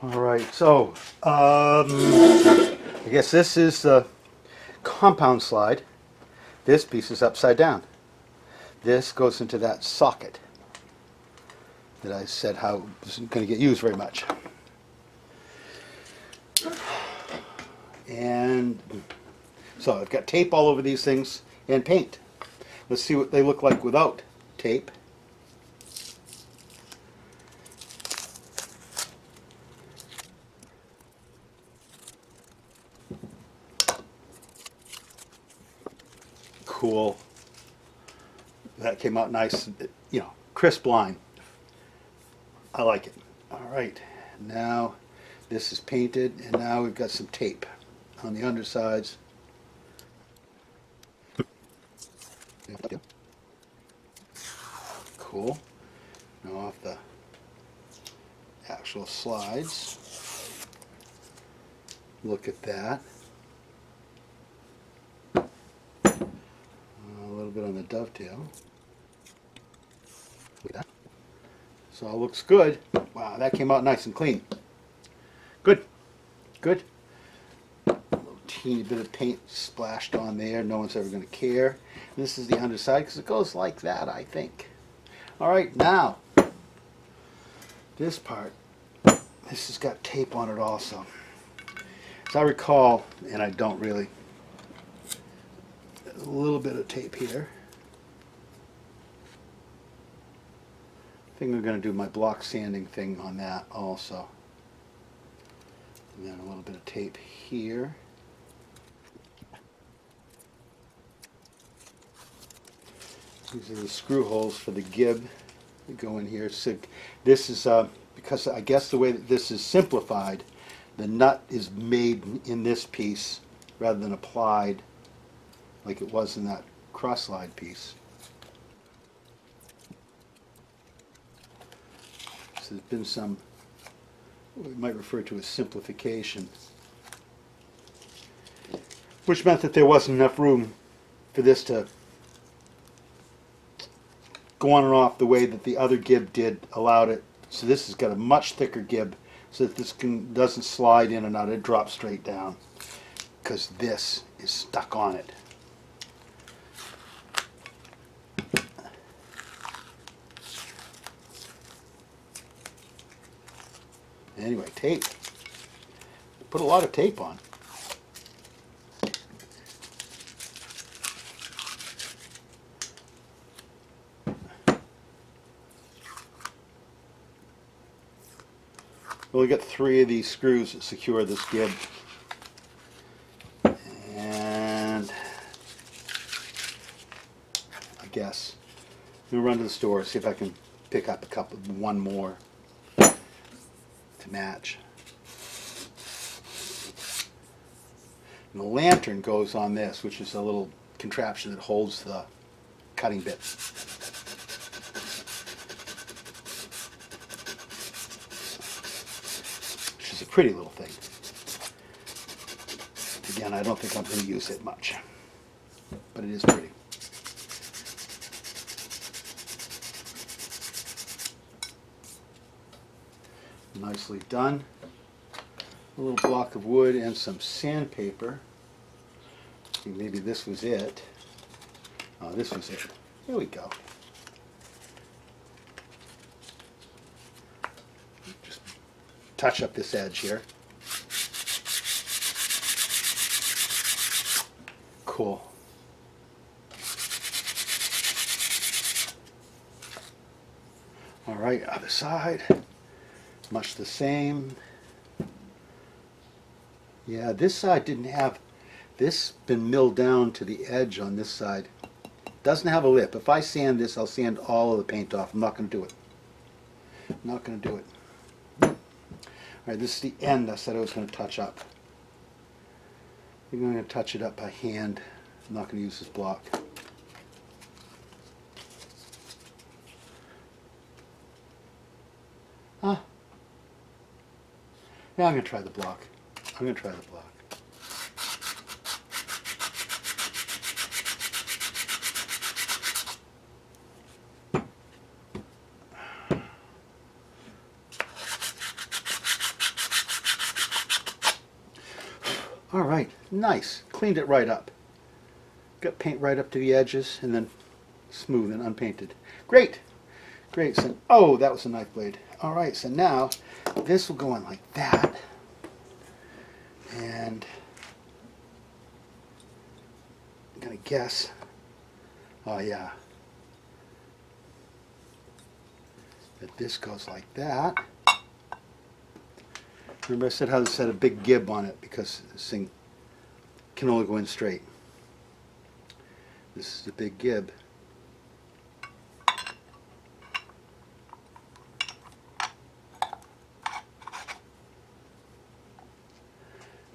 Alright, so I guess this is the compound slide. This piece is upside down. This goes into that socket that I said how isn't going to get used very much. And so I've got tape all over these things and paint. Let's see what they look like without tape. Cool. That came out nice, you know, crisp line. I like it. All right, now this is painted, and now we've got some tape on the undersides. Cool. Now off the actual slides. Look at that. A little bit on the dovetail. Look at that. So it looks good. Wow, that came out nice and clean. Good. Good. A little teeny bit of paint splashed on there. No one's ever going to care. This is the underside because it goes like that, I think. All right, now this part. This has got tape on it also. As I recall, and I don't really, a little bit of tape here. I think I'm going to do my block sanding thing on that also. And then a little bit of tape here. These are the screw holes for the gib that go in here. So this is, because I guess the way that this is simplified, the nut is made in this piece rather than applied like it was in that cross slide piece. So there's been some, what we might refer to as simplification, which meant that there wasn't enough room for this to go on and off the way that the other gib did allowed it. So this has got a much thicker gib so that this doesn't slide in and out. It drops straight down because this is stuck on it. Anyway, tape. Put a lot of tape on. Well, we got 3 of these screws that secure this gib. And I guess I'm gonna run to the store, see if I can pick up one more to match. And the lantern goes on this, which is a little contraption that holds the cutting bit. Which is a pretty little thing. Again, I don't think I'm going to use it much, but it is pretty. Nicely done. A little block of wood and some sandpaper. I think maybe this was it. Oh, this was it. There we go. Just touch up this edge here. Cool. All right, other side. Much the same. Yeah, this side didn't have this been milled down to the edge on this side. Doesn't have a lip. If I sand this, I'll sand all of the paint off. I'm not going to do it. I'm not going to do it. All right, this is the end I said I was going to touch up. I'm going to touch it up by hand. I'm not going to use this block. Huh? Yeah, I'm going to try the block. I'm going to try the block. All right, nice. Cleaned it right up. Got paint right up to the edges and then smooth and unpainted. Great. Great. So, oh, that was a knife blade. All right, so now this will go on like that. And I'm going to guess. Oh, yeah. That this goes like that. Remember I said how this had a big gib on it because this thing can only go in straight. This is the big gib.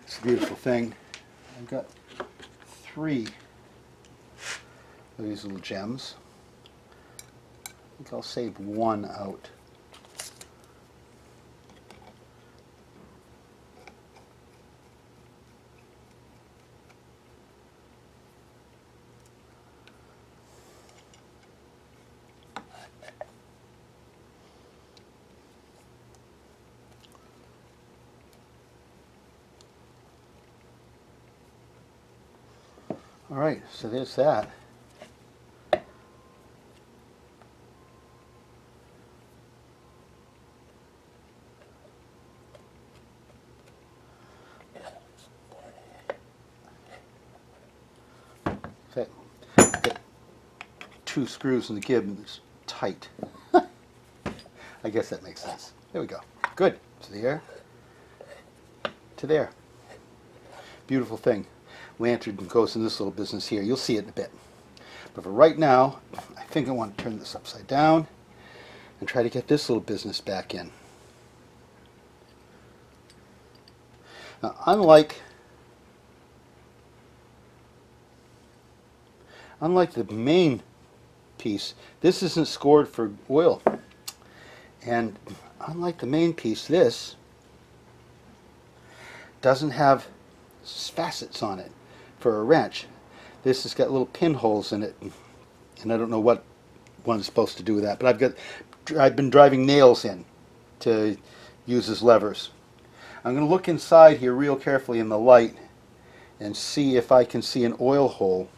It's a beautiful thing. I've got 3 of these little gems. I think I'll save 1 out. All right, so there's that. Okay. Got 2 screws in the gib and it's tight. I guess that makes sense. There we go. Good. So there to there. Beautiful thing. Lantern goes in this little business here. You'll see it in a bit. But for right now, I think I want to turn this upside down and try to get this little business back in. Now, unlike the main piece, this isn't scored for oil. And unlike the main piece, this doesn't have facets on it for a wrench. This has got little pinholes in it, and I don't know what one's supposed to do with that, but I've been driving nails in to use as levers. I'm going to look inside here real carefully in the light and see if I can see an oil hole.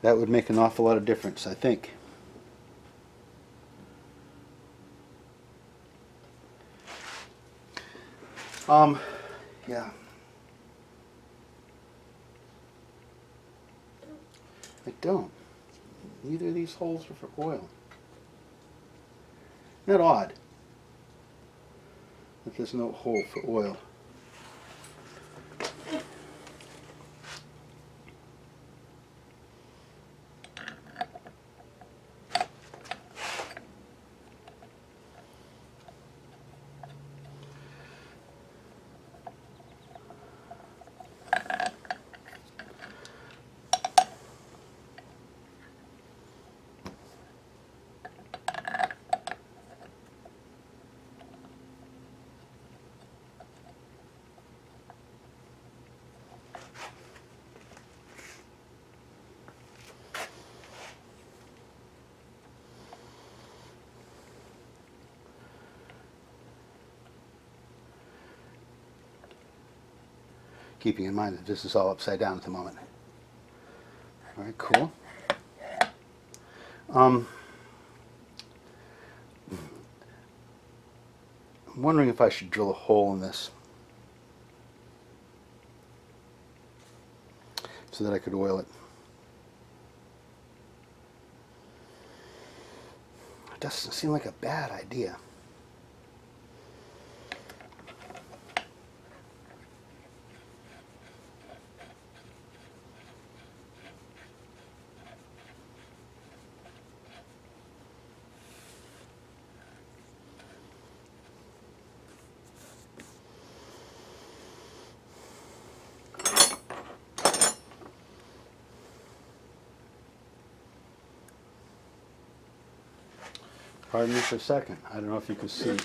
That would make an awful lot of difference, I think. Yeah. I don't. Neither of these holes are for oil. Isn't that odd? That there's no hole for oil. Keeping in mind that this is all upside down at the moment. All right, cool. I'm wondering if I should drill a hole in this so that I could oil it. It doesn't seem like a bad idea. Pardon me for a second. I don't know if you can see.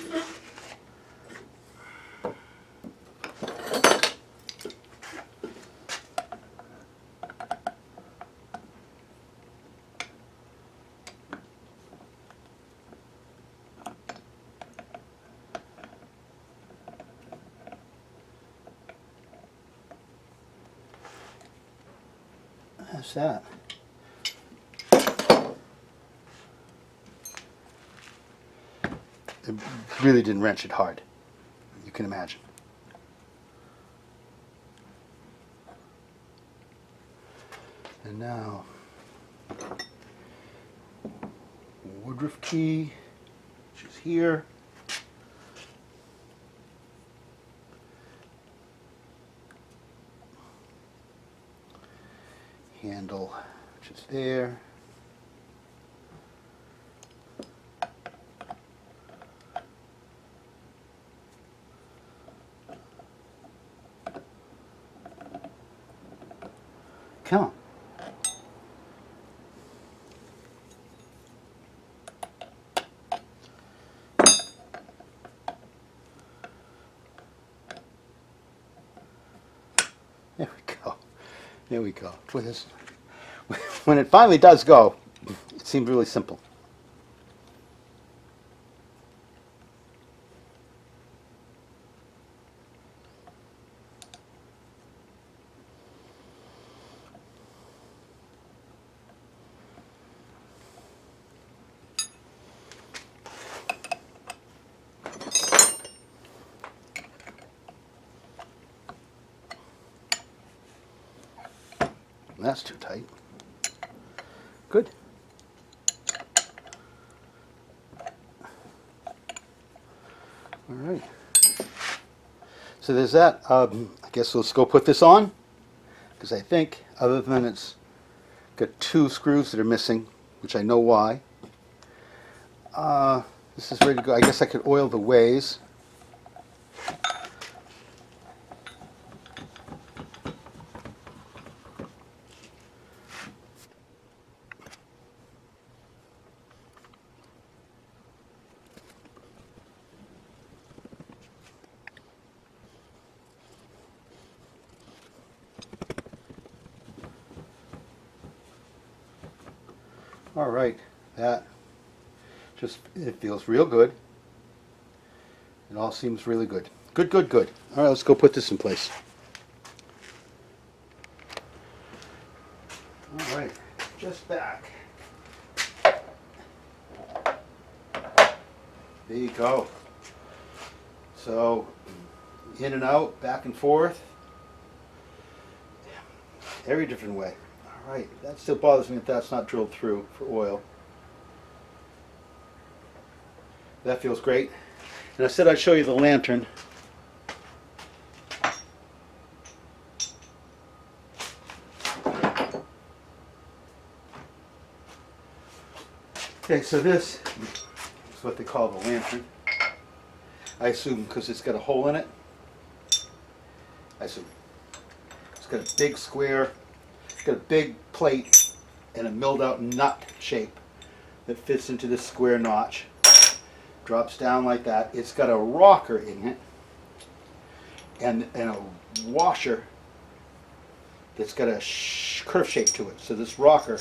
That's that. It really didn't wrench it hard. You can imagine. And now, Woodruff key, which is here. Handle, which is there. Come on. There we go. There we go. When it finally does go, it seems really simple. That's too tight. Good. All right. So there's that. I guess let's go put this on, because I think, other than it's got 2 screws that are missing, which I know why. This is ready to go. I guess I could oil the ways. All right, that just, it feels real good. It all seems really good. Good, good, good. All right, let's go put this in place. All right, just back. There you go. So, in and out, back and forth. Every different way. All right, that still bothers me if that's not drilled through for oil. That feels great. And I said I'd show you the lantern. Okay, so this is what they call the lantern. I assume because it's got a hole in it. I assume. It's got a big square, it's got a big plate and a milled out nut shape that fits into this square notch. Drops down like that. It's got a rocker in it and a washer that's got a curve shape to it. So this rocker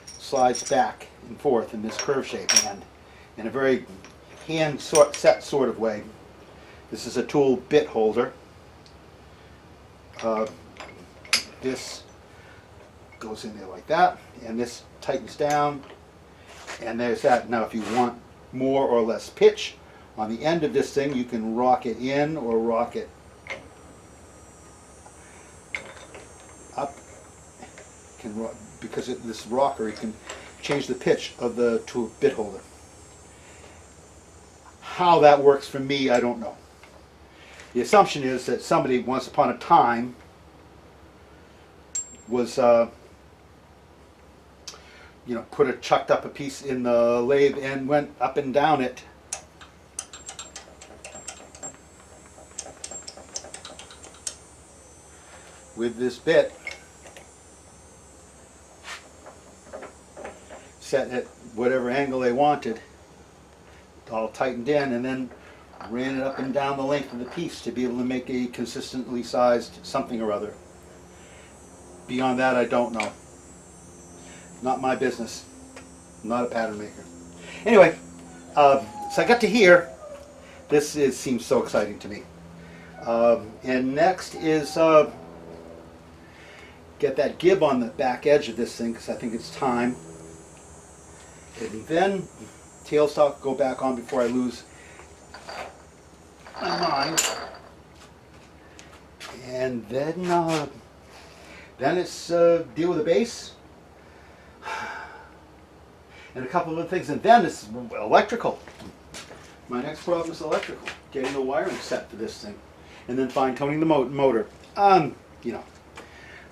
slides back and forth in this curve shape, and in a very hand set sort of way. This is a tool bit holder. This goes in there like that, and this tightens down, and there's that. Now if you want more or less pitch on the end of this thing, you can rock it in or rock it up. Because this rocker, you can change the pitch of the tool bit holder. How that works for me, I don't know. The assumption is that somebody once upon a time was chucked up a piece in the lathe and went up and down it. With this bit set at whatever angle they wanted, all tightened in, and then ran it up and down the length of the piece to be able to make a consistently sized something or other. Beyond that, I don't know. Not my business. I'm not a pattern maker. Anyway, so I got to here. This seems so exciting to me. And next is get that gib on the back edge of this thing because I think it's time. And then tailstock go back on before I lose my mind. And then it's deal with the base and a couple of other things, and then it's electrical. My next problem is electrical, getting the wiring set for this thing, and then fine-tuning the motor. You know,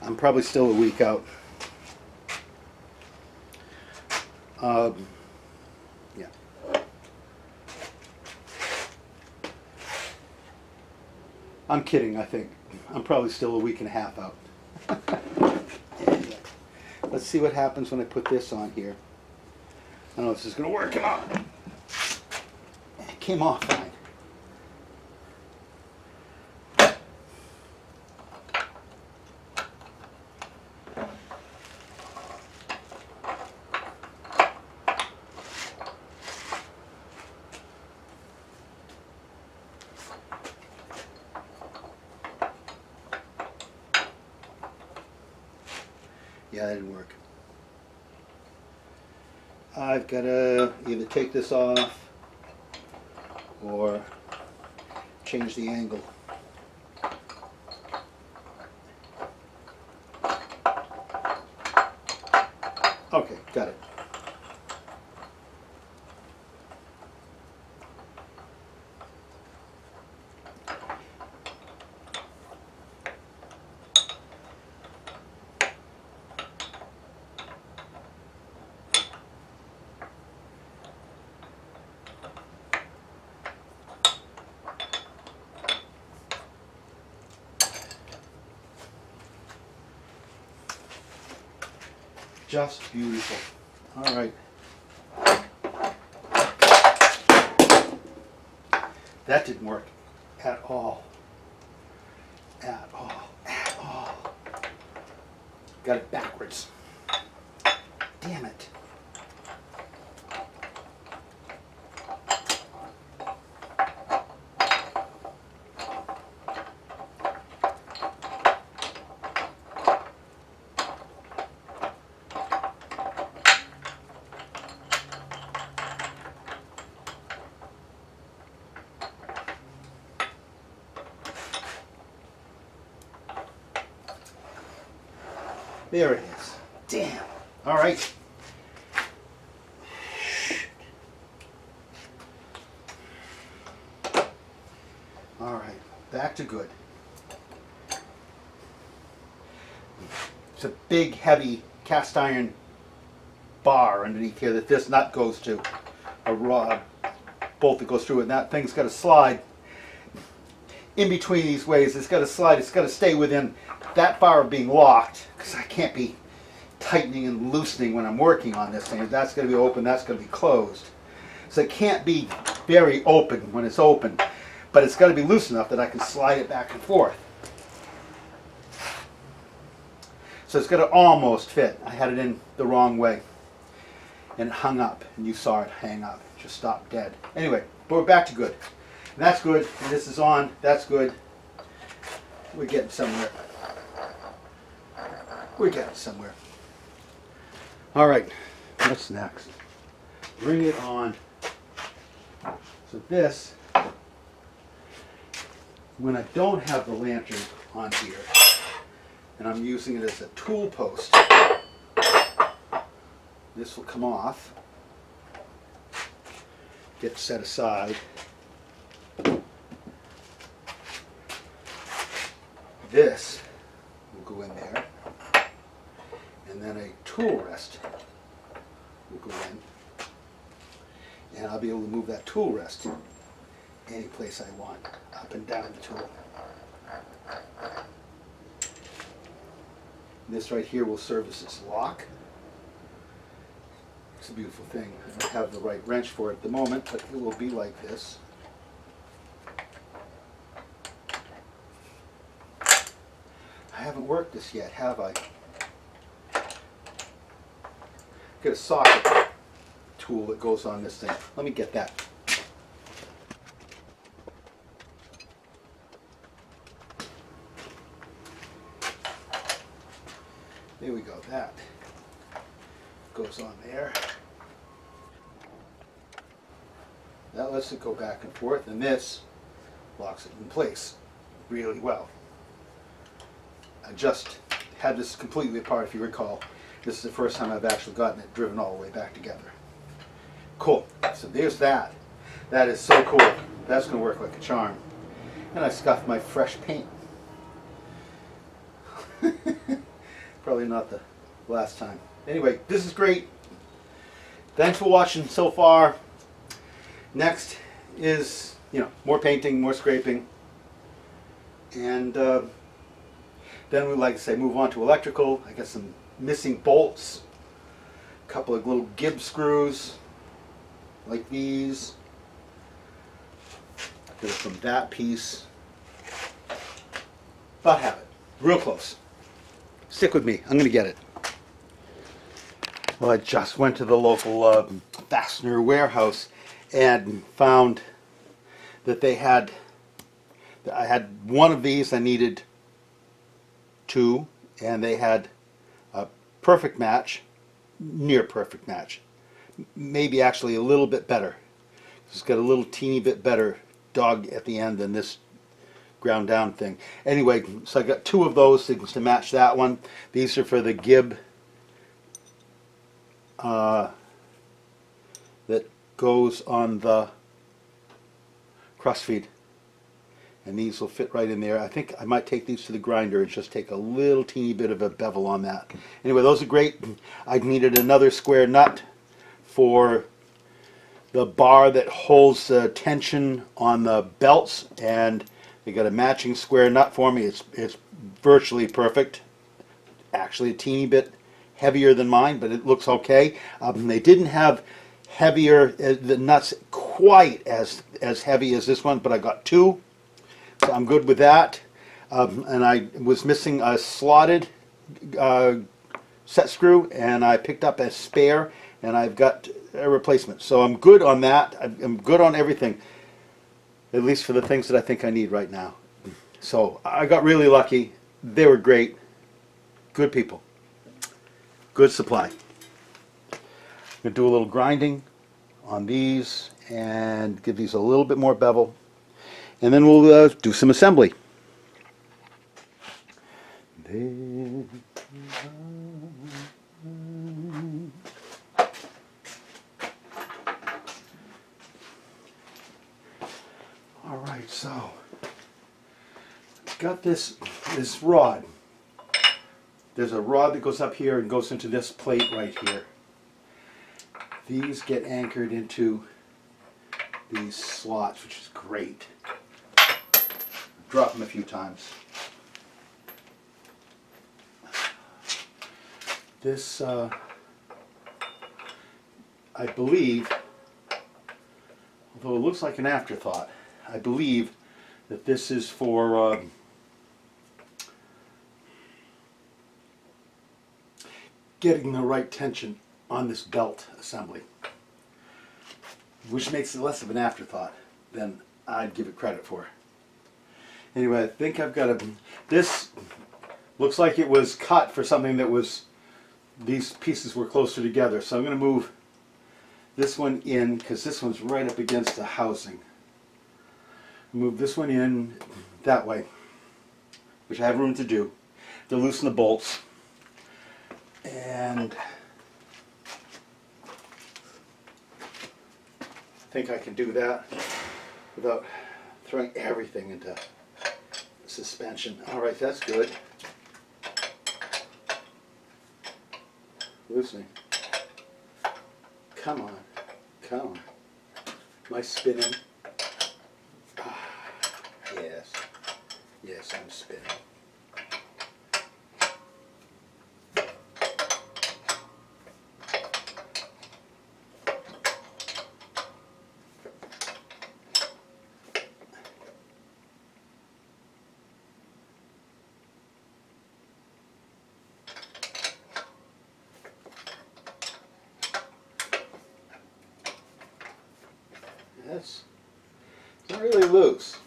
I'm probably still a week out. Yeah. I'm kidding, I think. I'm probably still a week and a half out. Anyway, let's see what happens when I put this on here. I don't know if this is going to work or not. It came off fine. Yeah, that didn't work. I've got to either take this off or change the angle. Okay, got it. Just beautiful. All right. That didn't work at all. At all. At all. Got it backwards. Damn it. There it is. Damn. All right. All right. Back to good. It's a big, heavy cast iron bar underneath here that this nut goes to. A rod bolt that goes through it. And that thing's got to slide in between these ways. It's got to slide. It's got to stay within that bar being locked, because I can't be tightening and loosening when I'm working on this thing. If that's going to be open, that's going to be closed. So it can't be very open when it's open, but it's got to be loose enough that I can slide it back and forth. So it's got to almost fit. I had it in the wrong way, and it hung up, and you saw it hang up. It just stopped dead. Anyway, but we're back to good. And that's good, and this is on. That's good. We're getting somewhere. We're getting somewhere. All right, what's next? Bring it on. So this, when I don't have the lantern on here, and I'm using it as a tool post, this will come off, get set aside. This will go in there. And then a tool rest will go in, and I'll be able to move that tool rest any place I want, up and down the tool. This right here will serve as its lock. It's a beautiful thing. I don't have the right wrench for it at the moment, but it will be like this. I haven't worked this yet, have I? Get a socket tool that goes on this thing. Let me get that. There we go. That goes on there. That lets it go back and forth, and this locks it in place really well. I just had this completely apart, if you recall. This is the first time I've actually gotten it driven all the way back together. Cool. So there's that. That is so cool. That's going to work like a charm. And I scuffed my fresh paint. Probably not the last time. Anyway, this is great. Thanks for watching so far. Next is, more painting, more scraping. And then we'd like to say move on to electrical. I got some missing bolts, a couple of little Gibb screws like these. Go from that piece. About have it. Real close. Stick with me. I'm going to get it. Well, I just went to the local fastener warehouse and found that I had one of these. I needed two, and they had a perfect match, near perfect match, maybe actually a little bit better. It's got a little teeny bit better dog at the end than this ground down thing. Anyway, so I got two of those things to match that one. These are for the Gibb that goes on the cross feed, and these will fit right in there. I think I might take these to the grinder and just take a little teeny bit of a bevel on that. Anyway, those are great. I needed another square nut for the bar that holds the tension on the belts, and they got a matching square nut for me. It's virtually perfect. Actually a teeny bit heavier than mine, but it looks okay. They didn't have heavier, the nuts quite as heavy as this one, but I got two, so I'm good with that. And I was missing a slotted set screw, and I picked up a spare, and I've got a replacement. So I'm good on that. I'm good on everything, at least for the things that I think I need right now. So I got really lucky. They were great. Good people. Good supply. I'm going to do a little grinding on these and give these a little bit more bevel. And then we'll do some assembly. All right, so got this rod. There's a rod that goes up here and goes into this plate right here. These get anchored into these slots, which is great. Drop them a few times. This, I believe, although it looks like an afterthought, I believe that this is for getting the right tension on this belt assembly, which makes it less of an afterthought than I'd give it credit for. Anyway, I think I've got this looks like it was cut for something that was, these pieces were closer together, so I'm going to move this one in because this one's right up against the housing. Move this one in that way, which I have room to do, to loosen the bolts. And I think I can do that without throwing everything into suspension. All right, that's good. Loosening. Come on, come on. Am I spinning? Ah, yes, yes, I'm spinning. It's not really loose.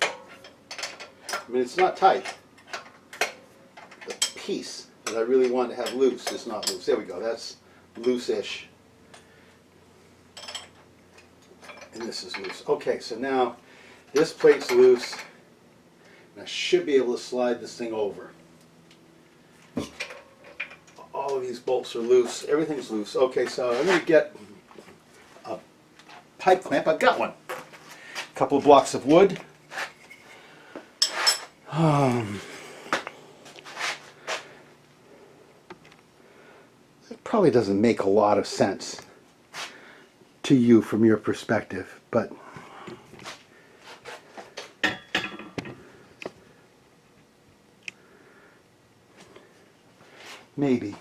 I mean, it's not tight. The piece that I really want to have loose is not loose. There we go, that's loose-ish. And this is loose. Okay, so now this plate's loose, and I should be able to slide this thing over. All of these bolts are loose, everything's loose. Okay, so I'm going to get a pipe clamp. I've got one. A couple of blocks of wood. It probably doesn't make a lot of sense to you from your perspective, but maybe.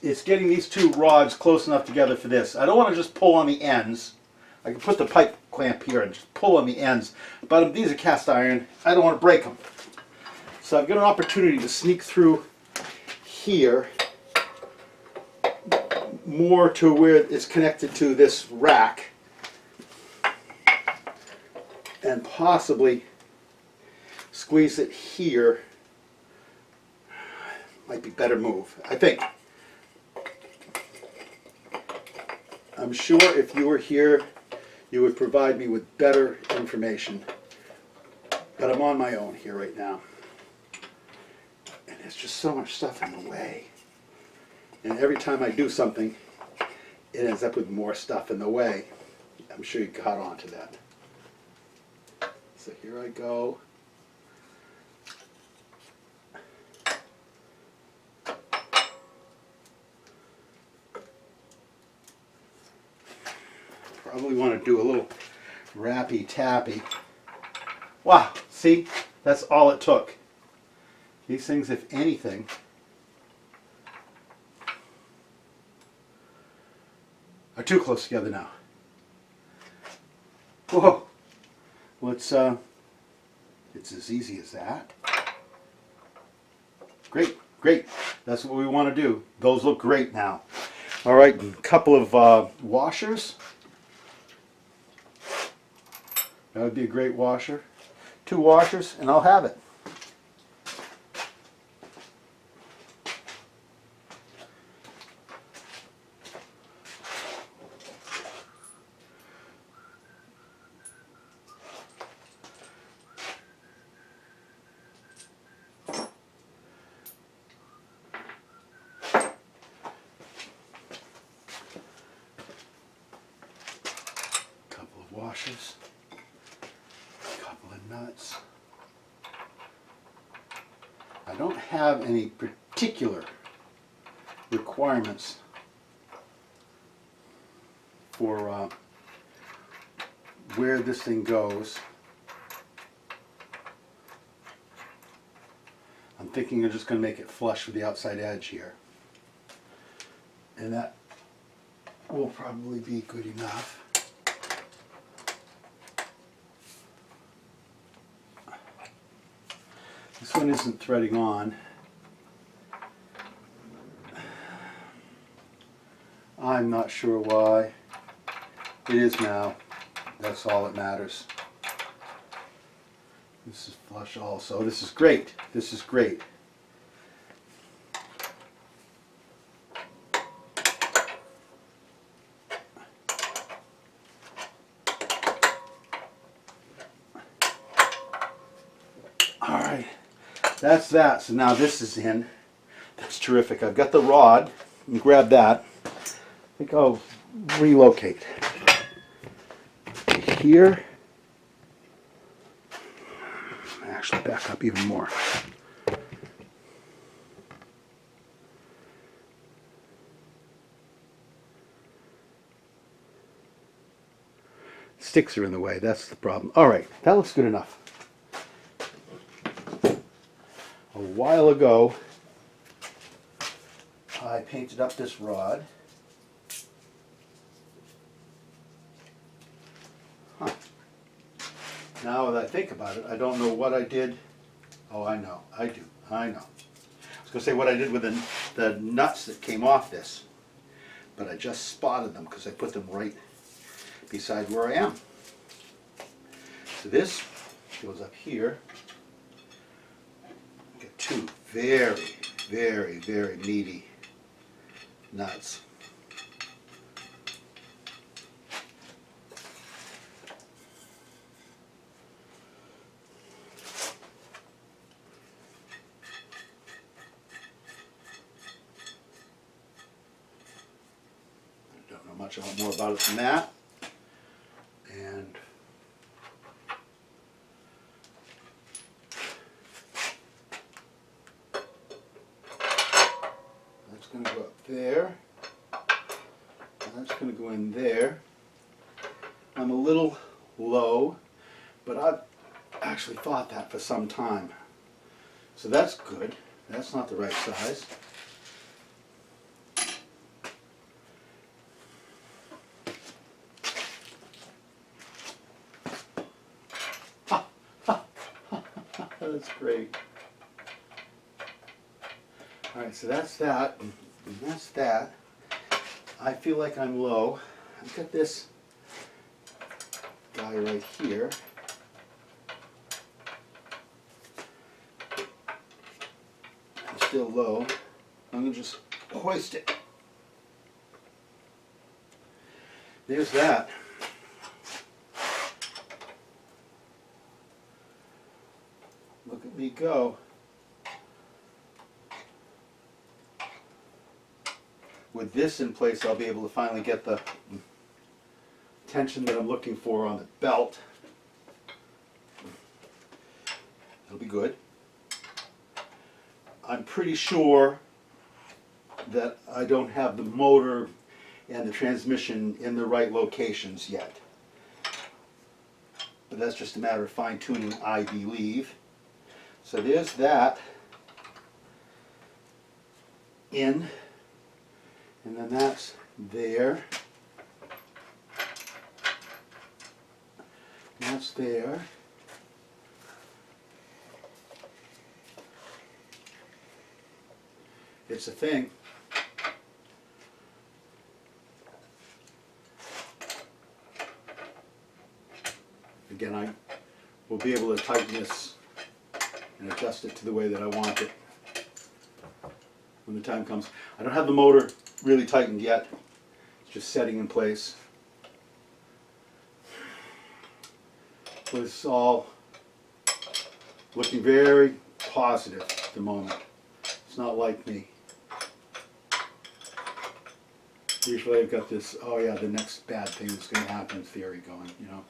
It's getting these two rods close enough together for this. I don't want to just pull on the ends. I can put the pipe clamp here and just pull on the ends, but these are cast iron. I don't want to break them. So I've got an opportunity to sneak through here more to where it's connected to this rack and possibly squeeze it here. Might be a better move, I think. I'm sure if you were here you would provide me with better information, but I'm on my own here right now. And there's just so much stuff in the way. And every time I do something, it ends up with more stuff in the way. I'm sure you caught on to that. So here I go. Probably want to do a little rappy tappy. Wow, see? That's all it took. These things, if anything, are too close together now. Whoa. Well, it's as easy as that. Great, great. That's what we want to do. Those look great now. All right, a couple of washers. That would be a great washer. 2 washers, and I'll have it. Couple of washers. Nuts. I don't have any particular requirements for where this thing goes. I'm thinking I'm just going to make it flush with the outside edge here, and that will probably be good enough. This one isn't threading on. I'm not sure why. It is now. That's all that matters. This is flush also. This is great. This is great. All right. That's that. So now this is in. That's terrific. I've got the rod. Let me grab that. I think I'll relocate. Here. Actually back up even more. Sticks are in the way. That's the problem. All right. That looks good enough. A while ago, I painted up this rod. Huh. Now that I think about it, I don't know what I did. Oh, I know. I do. I know. I was going to say what I did with the nuts that came off this, but I just spotted them because I put them right beside where I am. So this goes up here. Get 2. very, very, very meaty nuts. I don't know much more about it than that. And that's going to go up there. And that's going to go in there. I'm a little low, but I've actually thought that for some time. So that's good. That's not the right size. That's great. Alright, so that's that, and that's that. I feel like I'm low. I've got this guy right here. I'm still low. I'm going to just hoist it. There's that. Look at me go. With this in place, I'll be able to finally get the tension that I'm looking for on the belt. It'll be good. I'm pretty sure that I don't have the motor and the transmission in the right locations yet. But that's just a matter of fine-tuning, I believe. So there's that in, and then that's there. That's there. It's a thing. Again, I will be able to tighten this and adjust it to the way that I want it when the time comes. I don't have the motor really tightened yet. It's just setting in place. But it's all looking very positive at the moment. It's not like me. Usually I've got this, oh yeah, the next bad thing that's going to happen theory going, you know.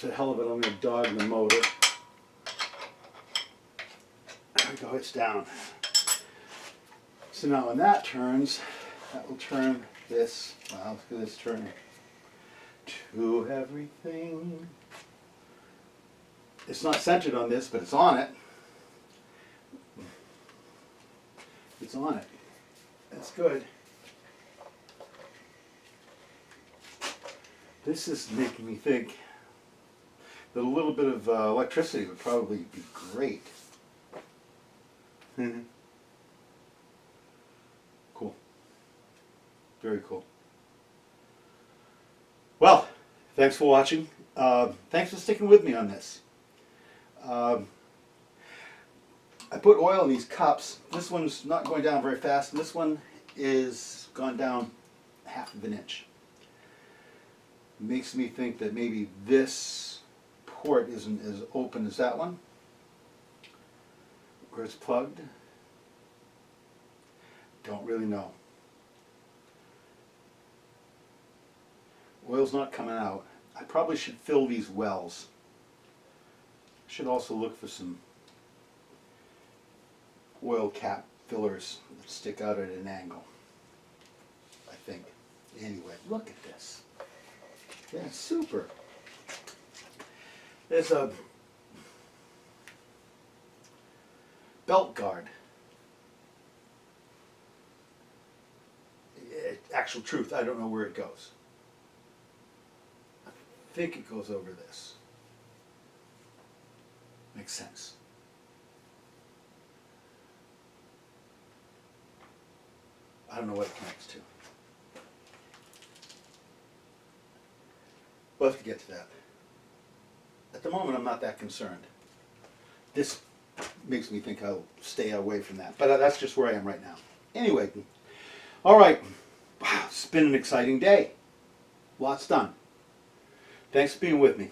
Just a hell of it, I'm going to dog the motor. There we go, it's down. So now when that turns, that will turn this, wow, look at this turn to everything. It's not centered on this, but it's on it. It's on it. That's good. This is making me think that a little bit of electricity would probably be great. Cool. Very cool. Well, thanks for watching. Thanks for sticking with me on this. I put oil in these cups. This one's not going down very fast, and this one is gone down 1/2 inch. Makes me think that maybe this port isn't as open as that one, where it's plugged. Don't really know. Oil's not coming out. I probably should fill these wells. Should also look for some oil cap fillers that stick out at an angle, I think. Anyway, look at this. Yeah, super. There's a belt guard. Actual truth, I don't know where it goes. I think it goes over this. Makes sense. I don't know what it connects to. We'll have to get to that. At the moment, I'm not that concerned. This makes me think I'll stay away from that. But that's just where I am right now. Anyway, all right. Wow, it's been an exciting day. Lots done. Thanks for being with me.